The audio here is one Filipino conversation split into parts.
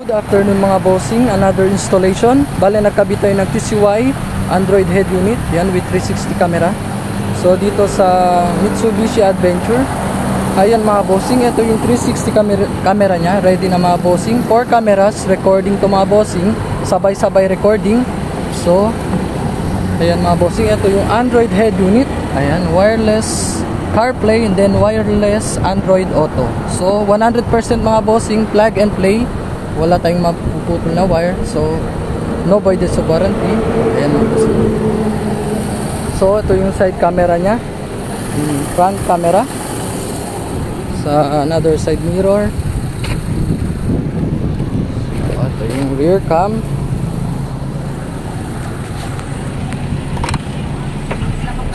Good afternoon mga bossing, another installation. Bale nagkabit tayo ng TCY Android head unit, yan with 360 camera. So dito sa Mitsubishi Adventure, ayan mga bossing, ito yung 360 camera nya, ready na mga bossing. 4 cameras, recording to mga bossing, sabay-sabay recording. So ayan mga bossing, ito yung Android head unit, ayan, wireless CarPlay and then wireless Android Auto. So 100% mga bossing, plug and play. Wala tayong mapuputol na wire, so no voided of warranty. Ayan mga bossing. So ito yung side camera nya, front camera, sa another side mirror. So, ito yung rear cam.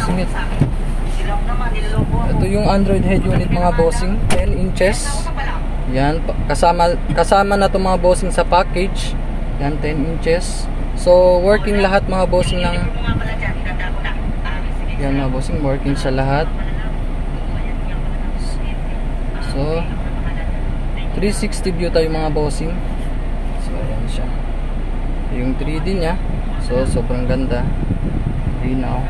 Singit. Ito yung Android head unit mga bossing, 10 inches. Yan, kasama na to mga bossing sa package. Yan, 10 inches. So working lahat mga bossing ng, yan mga bossing, working sa lahat. So 360 view tayo mga bossing. So ayan siya, yung 3D nya. So sobrang ganda, linaw.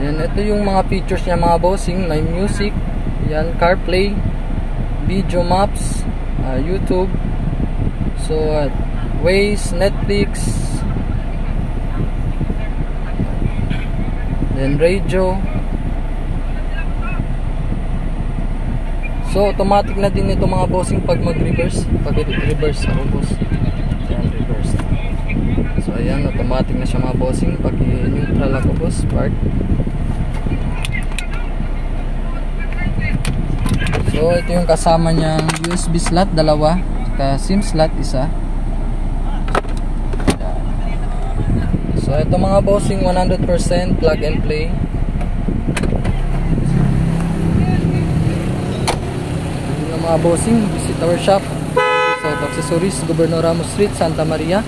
Yan, ito yung mga features niya mga bossing. May music, yan, CarPlay, video maps, YouTube, so Waze, Netflix, then radio. So automatic na din ito mga bossing pag mag-reverse. Pag reverse ako boss, yan, reverse. So ayan, automatic na siya mga bossing. Pag neutral ako boss, park. So ito yung kasama niyang USB slot, dalawa, saka SIM slot, isa. So ito mga bossing, 100% plug and play. Ito mga bossing, visit our shop, South Accessories, Governor Ramos Street, Santa Maria.